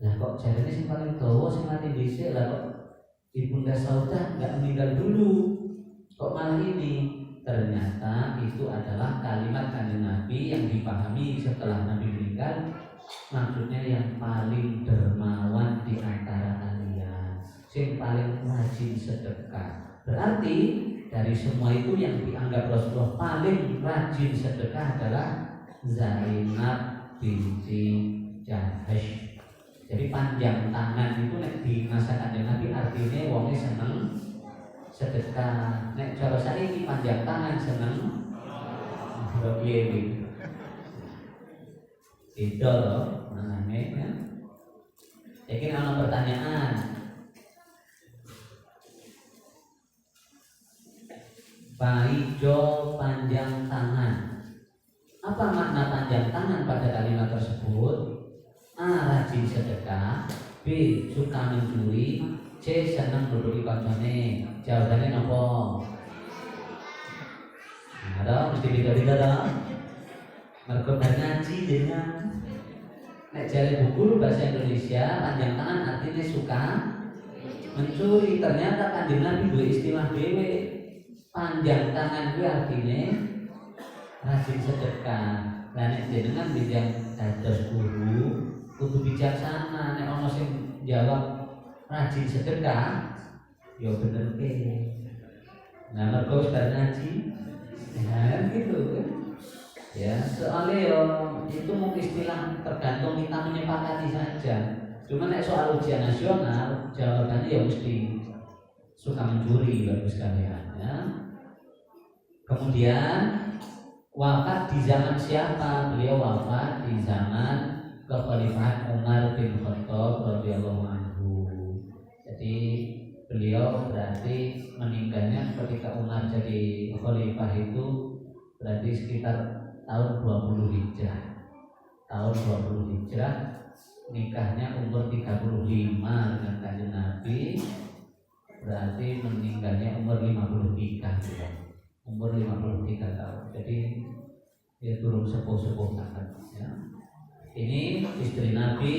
Lah kok jarene sing paling dawa sing mati dhisik, lah kok Ibunda Saudah enggak meninggal dulu? Kok malah ini? Ternyata itu adalah kalimat kanjeng Nabi yang dipahami setelah Nabi meninggal, maksudnya yang paling dermawan di antara kalian, yang paling rajin sedekah. Berarti dari semua itu yang dianggap Rasulullah paling rajin sedekah adalah Zainab binti Jahash. Jadi panjang tangan itu di masa kanjeng Nabi artinya wongnya seneng sedekah. Nek cara saiki panjang tangan seneng piye iki. Itu loh nangane ya. Iki ana pertanyaan. Paijo panjang tangan. Apa makna panjang tangan pada kalimat tersebut? A. Rajin sedekah. B. Suka mencuri. C. Senang nuduki kancane. Jawabannya nopo? Ada mesti beda-beda dah. Mergo ngaji dengan nek jare buku bahasa Indonesia panjang tangan artinya suka mencuri. Ternyata kanjeng Nabi dua istilah dhewe. Panjang tangan itu artinya rajin sedekah. Lah nek jenengan bidang dados guru kudu bijaksana. Nek ana sing jawab rajin sedekah, ya bener ke. Nah, mergo wis bar ngaji. Nah, gitu kan. Ya, soalnya ya itu mungkin istilah tergantung kita menyepakati saja. Cuma nek soal ujian nasional, jawabannya ya mesti suka mencuri bagus sekalian ya. Kemudian wafat di zaman siapa? Beliau wafat di zaman kekhalifahan Umar bin Khattab radhiyallahu anhu. Jadi beliau berarti meninggalnya ketika Umar jadi khalifah itu berarti sekitar tahun 20 Hijrah. Tahun 20 Hijrah nikahnya umur 35 dengan kanjeng Nabi, berarti meninggalnya umur 53 ya. Umur 53 tahun. Jadi dia turun sepuh-sepuh banget ya. Ini istri Nabi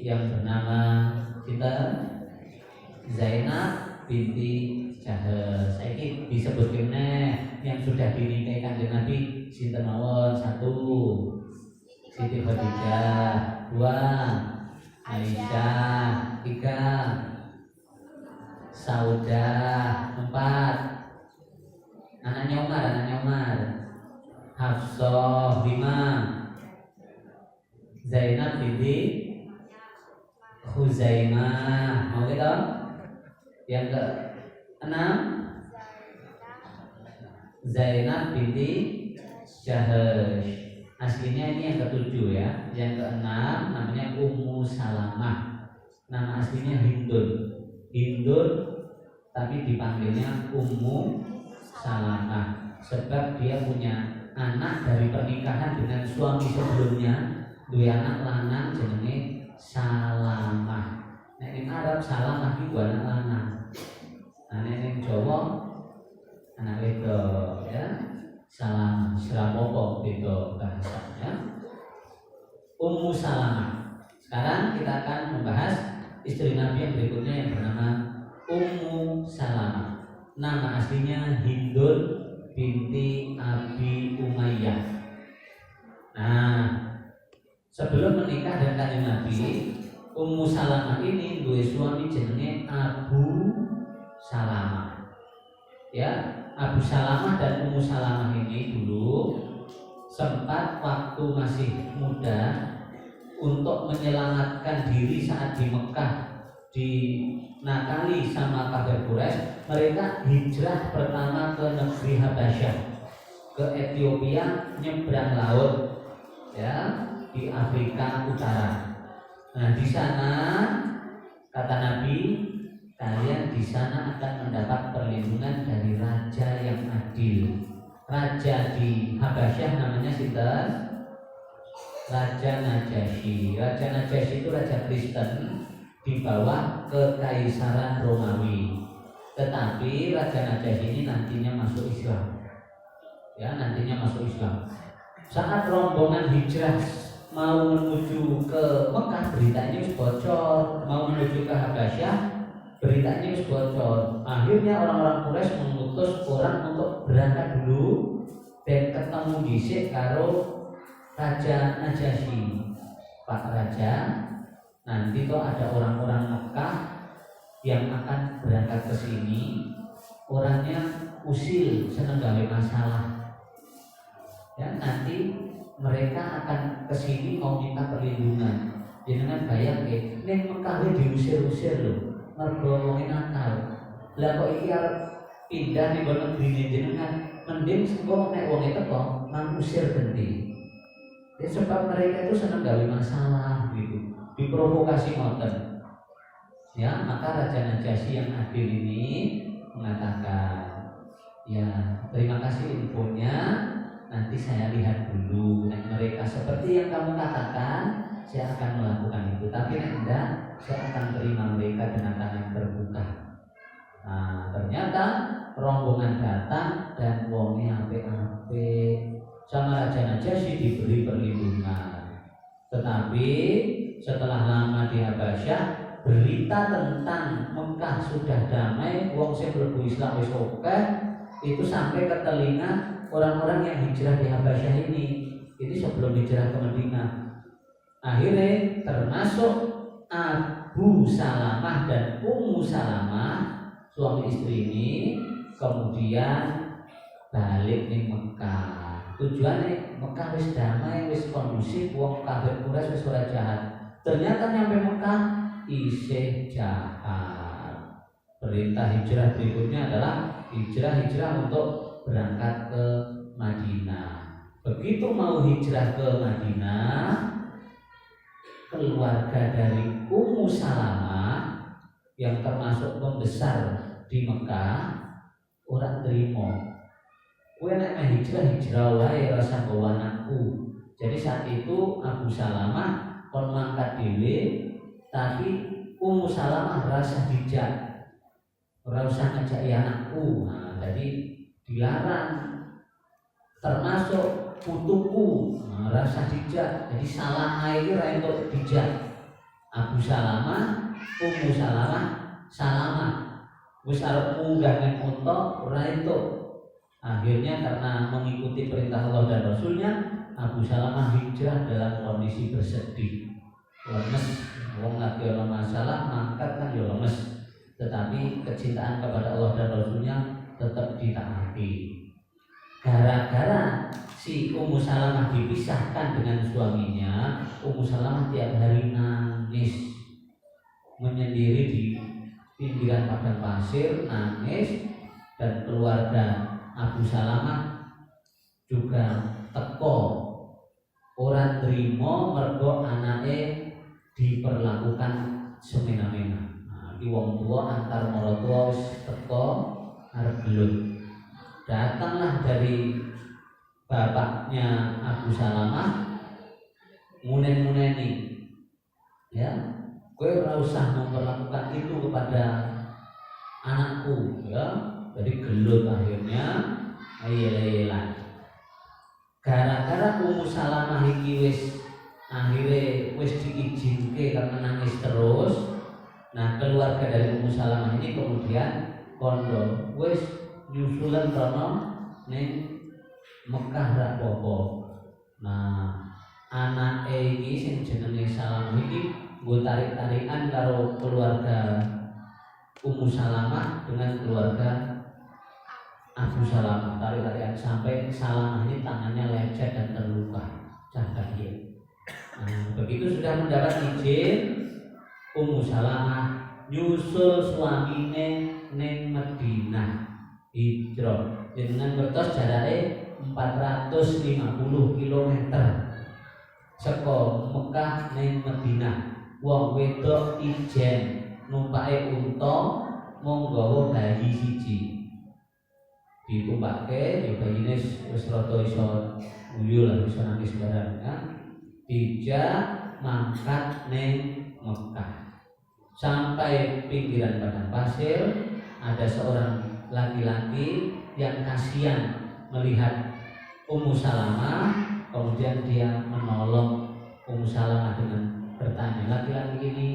yang bernama kita Zainab binti Jahash. Saiki disebutkan yang sudah dinikahi kanjeng Nabi sinten mawon? 1 Siti Khadijah, 2 Aisyah, 3 Saudah, 4 anaknya Umar Hafsah, 5 Yang keenam Zainab binti Jahash. Aslinya ini yang ketujuh ya. Yang keenam namanya Ummu Salamah. Nama aslinya Hindun. Hindun tapi dipanggilnya Ummu Salamah sebab dia punya anak dari pernikahan dengan suami sebelumnya. Dua anak lanang jenenge Salamah. Nek ning Arab Salamah iku anak lanang. Nah ning Jawa anak wedok ya. Salamah serapopo beda bahasanya. Ummu Salamah. Sekarang kita akan membahas istri Nabi yang berikutnya yang bernama Ummu Salamah. Nama aslinya Hindun binti Abi Umayyah. Nah, sebelum menikah dengan Kanjeng Nabi, Ummu Salamah ini duwe suami jenenge Abu Salamah. Ya, Abu Salamah dan Ummu Salamah ini dulu sempat waktu masih muda untuk menyelamatkan diri saat di Mekah dinakali sama kafir Quraisy. Mereka hijrah pertama ke negeri Habasyah, ke Ethiopia, nyebrang laut ya di Afrika Utara. Nah di sana kata Nabi, kalian di sana akan mendapat perlindungan dari raja yang adil. Raja di Habasyah namanya sinten? Raja Najasyi. Raja Najasyi itu raja Kristen di bawah kekaisaran Romawi. Tetapi Raja Najasyi ini nantinya masuk Islam. Ya, nantinya masuk Islam. Saat rombongan hijrah mau menuju ke Mekah, beritanya wis bocor. Mau menuju ke Habasyah, beritanya wis bocor. Akhirnya orang-orang Quraisy mengutus orang untuk berangkat dulu dan ketemu dhisik karo Raja Najasyi. Pak Raja, nanti tuh ada orang-orang Mekah yang akan berangkat ke sini. Orangnya usil, seneng gawe masalah. Ya, nanti mereka akan ke sini mau minta perlindungan. Jenengan bayang nggih, ning Mekah diusir-usir lho. Mergo wong nakal. Lah kok iki arep pindah ning negeri jenengan, mending engko nek wong teko nang usir genti. Ya sebab mereka itu senang gawe masalah gitu, diprovokasi ngoten. Ya, maka Raja Najasyi yang adil ini mengatakan, ya terima kasih infonya, nanti saya lihat dulu. Nek mereka seperti yang kamu katakan, saya akan melakukan itu. Tapi nek enggak, saya akan terima mereka dengan tangan terbuka. Nah, ternyata rombongan datang dan wongnya apik-apik. Sama Raja Najasyi diberi perlindungan. Tetapi setelah lama di Habasyah, berita tentang Mekah sudah damai, wong sing mlebu Islam wis akeh, itu sampai ke telinga orang-orang yang hijrah di Habasyah ini. Ini sebelum hijrah ke Madinah. Akhirnya termasuk Abu Salamah dan Ummu Salamah, suami istri ini, kemudian balik di Mekah. Tujuannya Mekah wis damai, wis kondusif, wong kafir Quraisy wis ora jahat. Ternyata nyampe Mekah isih jahat. Perintah hijrah berikutnya adalah hijrah untuk berangkat ke Madinah. Begitu mau hijrah ke Madinah, keluarga dari Ummu Salamah yang termasuk pembesar di Mekah ora terima. Kowe nek hijrah wae rasa bawa anakku. Jadi saat itu Abu Salamah kon mangkat dhewe, tapi Ummu Salamah rasa dijak. Ora usah ngajak anakku. Nah, jadi dilarang. Termasuk putuku, rasa dijak. Jadi salah iki ra entuk dijak. Abu Salamah, Ummu Salamah wis arep munggah ning unta ora entuk. Akhirnya karena mengikuti perintah Allah dan Rasulnya, Abu Salamah hijrah dalam kondisi bersedih, lemes. Wong lagi ada masalah, mangkat kan ya lemes. Tetapi kecintaan kepada Allah dan Rasulnya tetap ditaati. Gara-gara si Ummu Salamah dipisahkan dengan suaminya, Ummu Salamah tiap hari nangis, menyendiri di pinggiran padang pasir nangis, dan keluarga Abu Salamah juga teko orang trimo mergo anake diperlakukan semena-mena. Nah, iki wong tua antar maratuwa wis teko arep gelut. Datanglah dari bapaknya Abu Salamah munen-muneni, ya, kowe ora usah memperlakukan itu kepada anakku, ya. Jadi gelut akhirnya ayel-ayelan. Gara-gara Ummu Salamah iki akhirnya diizinke karena nangis terus. Nah, keluarga dari Ummu Salamah ini kemudian kondo nyusulan rono ning Mekah ra apa-apa. Nah, anak iki sing jenenge Salamah iki nggo tarik-tarikan karo keluarga Ummu Salamah dengan keluarga Abu Salamah, tarik-tarikan sampai Salamah ini tangannya lecet dan terluka, cacat dia. Nah, begitu sudah mendapat izin, Ummu Salamah nyusul suamine ning Madinah hijrah dengan bertos jarake 450 km saka Mekah ning Madinah. Wong wedok ijen numpake unta mung nggawa bayi siji. Ditumpake ya bayine wis rada iso guyu lah, iso nangis barang ya. Dijak mangkat ning Mekah. Sampai pinggiran padang pasir ada seorang laki-laki yang kasihan melihat Ummu Salamah, kemudian dia menolong Ummu Salamah dengan bertanya. Laki-laki ini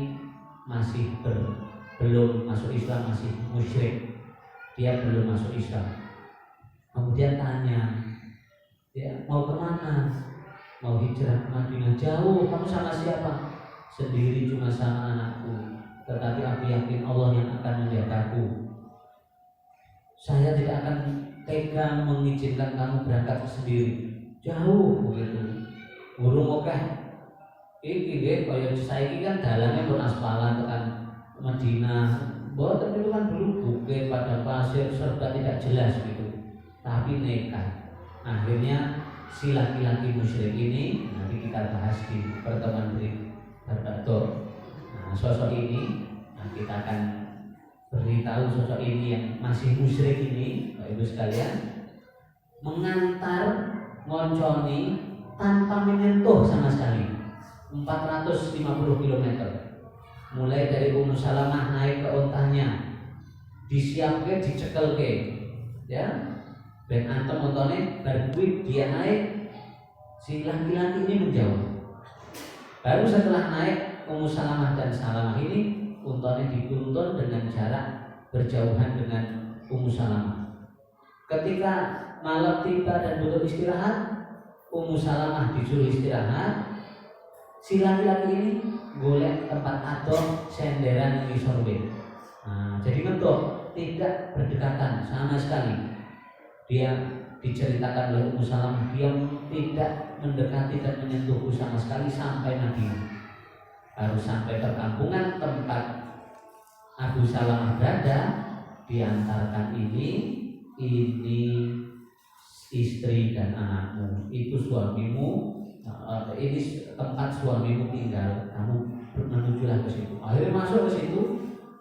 masih belum masuk Islam, masih musyrik, dia belum masuk Islam. Kemudian tanya, ya, mau kemana? Mau hijrah ke Madinah? Jauh. Kamu sama siapa? Sendiri, cuma sama anakku. Tetapi aku yakin Allah yang akan menjagaku. Saya tidak akan tega mengizinkan kamu berangkat sendiri. Jauh begitu. Burung oke. Iki nggih kaya saiki kan dalannya pun aspalan tekan Madinah. Mboten itu kan dulu bukit padang pasir serba tidak jelas gitu. Tapi nekat. Akhirnya si laki-laki musyrik ini nanti kita bahas di pertemuan berikutnya. Nah, sosok ini kita akan beritahu sosok ini yang masih musyrik ini, Bapak Ibu sekalian, mengantar ngonconi tanpa menyentuh sama sekali 450 km. Mulai dari Ummu Salamah naik ke ontanya, disiapke, dicekelke, ya. Ben antem ontone bar kuwi dia naik, si laki-laki ini menjauh. Baru setelah naik Ummu Salamah dan Salamah ini untone dituntun dengan jarak berjauhan dengan Ummu Salamah. Ketika malam tiba dan butuh istirahat, Ummu Salamah disuruh istirahat. Si laki-laki ini golek tempat adoh senderan ngisor wit. Nah, jadi mentok tidak berdekatan sama sekali. Dia diceritakan oleh Ummu Salamah, dia tidak mendekati dan menyentuhku sama sekali sampai Madinah. Harus sampai perkampungan tempat Abu Salamah berada, diantarkan ini istri dan anakmu, itu suamimu, ini tempat suamimu tinggal, kamu menujulah ke situ. Akhirnya masuk ke situ,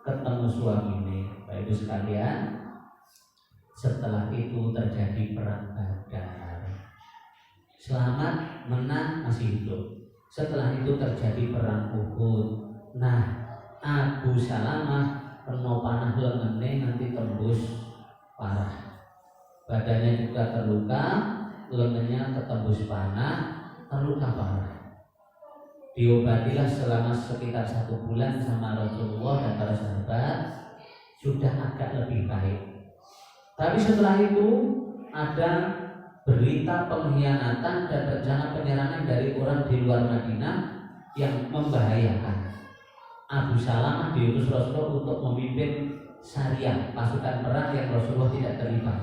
ketemu suaminya. Baik itu sekalian, setelah itu terjadi perang Badar. Selamat, menang, masih hidup. Setelah itu terjadi perang Uhud. Nah, Abu Salamah kena panah lengene nanti tembus parah. Badannya juga terluka, lengannya ketembus panah, terluka parah. Diobatilah selama sekitar 1 bulan sama Rasulullah dan para sahabat, sudah agak lebih baik. Tapi setelah itu ada berita pengkhianatan dan rencana penyerangan dari orang di luar Madinah yang membahayakan. Abu Salamah diutus Rasulullah untuk memimpin Syariah, pasukan perang yang Rasulullah tidak terlibat.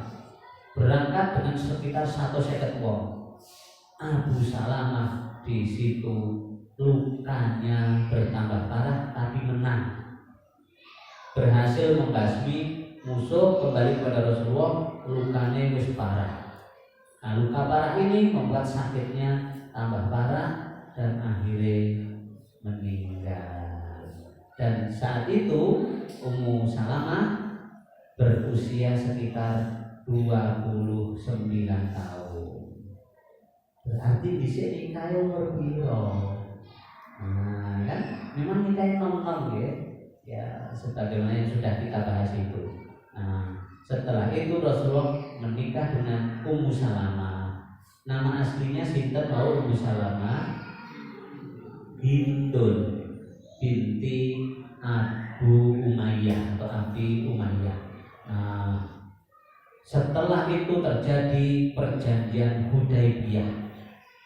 Berangkat dengan sekitar 150 wong. Abu Salamah di situ lukanya bertambah parah tapi menang. berhasil membasmi musuh kembali kepada Rasulullah, lukanya wis parah. Nah, luka parah ini membuat sakitnya tambah parah dan akhirnya meninggal. Dan saat itu Ummu Salamah berusia sekitar 29 tahun. Berarti di sini kayu umur piro. Nah, kan memang nikah nom-nom ya sebagaimana yang sudah kita bahas itu. Nah, setelah itu Rasulullah menikah dengan Ummu Salamah. Nama aslinya sinten mau Ummu Salamah Hindun binti Abu Umayyah atau Abi Umayyah. Nah, setelah itu terjadi perjanjian Hudaybiyah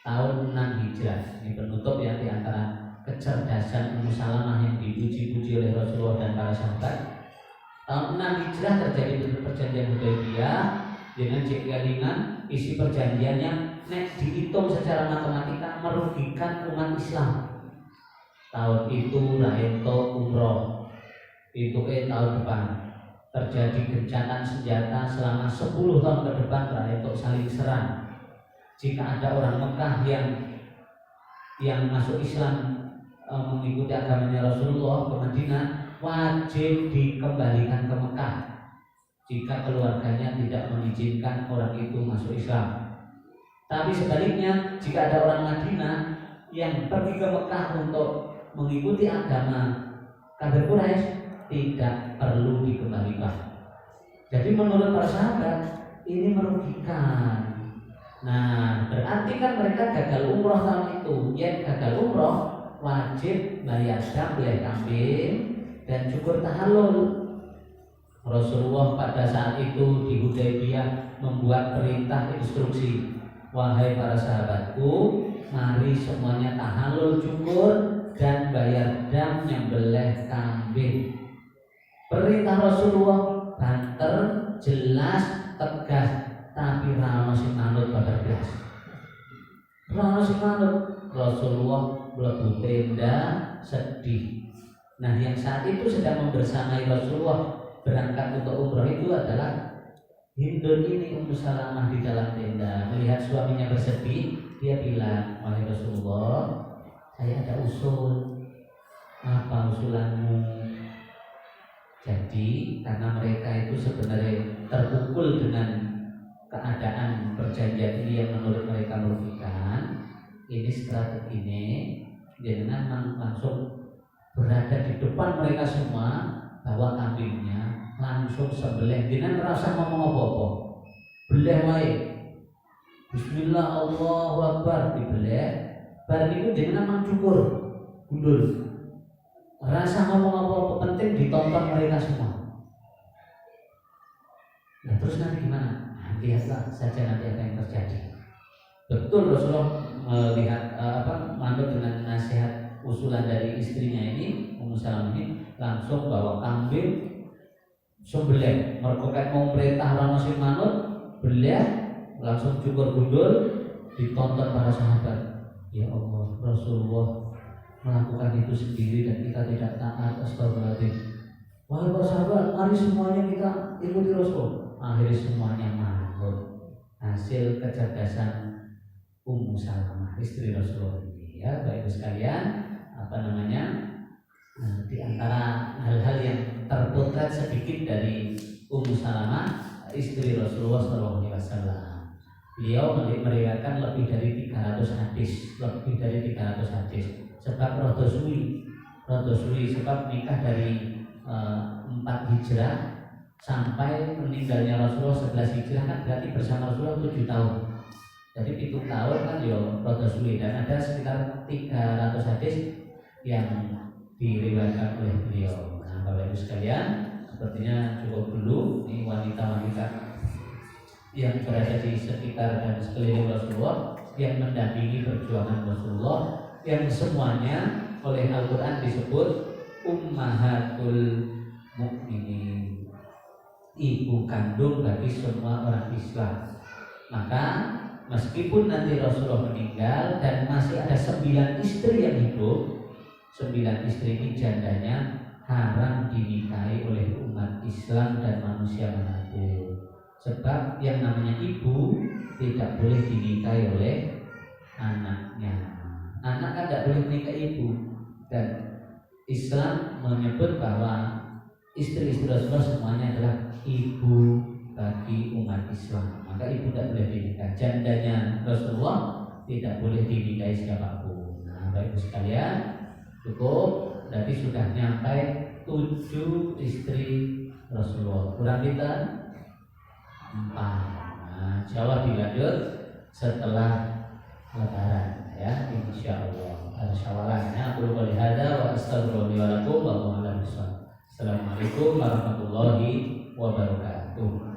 tahun 6 Hijrah. Ini penutup ya di antara kecerdasan Ummu Salamah yang dipuji-puji oleh Rasulullah dan para sahabat. Tahun 6 Hijrah terjadi perjanjian Hudaybiyah dengan keyakinan isi perjanjiannya nek dihitung secara matematika merugikan umat Islam. Tahun itu Raito umroh, itu tahun depan terjadi gencatan senjata selama 10 tahun ke depan Raito saling serang. Jika ada orang Mekah yang masuk Islam mengikuti agamanya Rasulullah ke Madinah, wajib dikembalikan ke Mekah jika keluarganya tidak mengizinkan orang itu masuk Islam. Tapi sebaliknya, jika ada orang Madinah yang pergi ke Mekah untuk mengikuti agama kafir Quraisy, tidak perlu dikembalikan. Jadi menurut para sahabat ini merugikan. Nah, berarti kan mereka gagal umroh tahun itu. Yang gagal umroh wajib bayar dam, beli kambing dan cukur tahallul. Rasulullah pada saat itu di Hudaybiyah membuat perintah instruksi, wahai para sahabatku, mari semuanya tahallul, cukur dan bayar dam yang beleh kambing. Perintah Rasulullah banter, jelas, tegas, tapi rano sing manut pada belas. Rano sing manut. Rasulullah mlebu tenda sedih. Nah, yang saat itu sedang membersamai Rasulullah berangkat untuk umroh itu adalah Hindun ini, Ummu Salamah di dalam tenda. Melihat suaminya bersedih, dia bilang, wahai Rasulullah, saya ada usul. Apa usulanmu? Jadi karena mereka itu sebenarnya terpukul dengan keadaan perjanjian ini yang menurut mereka merugikan, ini strategi ini dengan langsung berada di depan mereka semua, bawa kambingnya langsung sembelih dengan rasa ngomong apa-apa, beleh wae, Bismillah Allahu Akbar, dibeleh. Barang itu dengan mang cukur gundul, rasa ngomong apa-apa, penting ditonton mereka semua. Nah, terus nanti gimana? Lihatlah saja nanti apa yang terjadi. Betul Rasulullah melihat manut dengan nasihat usulan dari istrinya ini, Ummu Salamah ini, langsung bawa kambing sembelih. Mereka mau perintah orang masih manut, beleh, langsung cukur gundul, ditonton para sahabat. Ya Allah, Rasulullah melakukan itu sendiri dan kita tidak taat. Astagfirullahaladzim. Wahai para sahabat, mari semuanya kita ikuti Rasul. Akhirnya semuanya manut. Hasil kecerdasan Ummu Salamah, istri Rasulullah ini. Ya, Bapak Ibu sekalian, di antara hal-hal yang terpotret sedikit dari Ummu Salamah, istri Rasulullah SAW. Beliau meriwayatkan lebih dari 300 hadis, sebab rodo suwi, sebab nikah dari 4 Hijrah sampai meninggalnya Rasulullah 11 Hijrah, kan berarti bersama Rasulullah 7 tahun. Jadi 7 tahun kan rodo suwi, dan ada sekitar 300 hadis yang diriwayatkan oleh beliau. Nah, Bapak Ibu sekalian, sepertinya cukup dulu. Ini wanita-wanita yang berada di sekitar dan sekeliling Rasulullah, yang mendampingi perjuangan Rasulullah, yang semuanya oleh Al-Quran disebut Ummahatul Mukminin, ibu kandung bagi semua orang Islam. Maka meskipun nanti Rasulullah meninggal dan masih ada 9 istri yang hidup, 9 istri ini jandanya haram dinikahi oleh umat Islam dan manusia manapun. Sebab yang namanya ibu tidak boleh dinikahi oleh anaknya. Anak kan tidak boleh menikahi ibu. Dan Islam menyebut bahwa istri-istri Rasulullah semuanya adalah ibu bagi umat Islam. Maka ibu tidak boleh dinikahi. Jandanya Rasulullah tidak boleh dinikahi siapapun. Nah, Bapak Ibu sekalian, cukup. Berarti sudah nyampe 7 istri Rasulullah. Kurang kita 4. Nah, jawab dilanjut setelah Lebaran ya, insyaallah. Assalamualaikum warahmatullahi wabarakatuh. Assalamualaikum warahmatullahi wabarakatuh.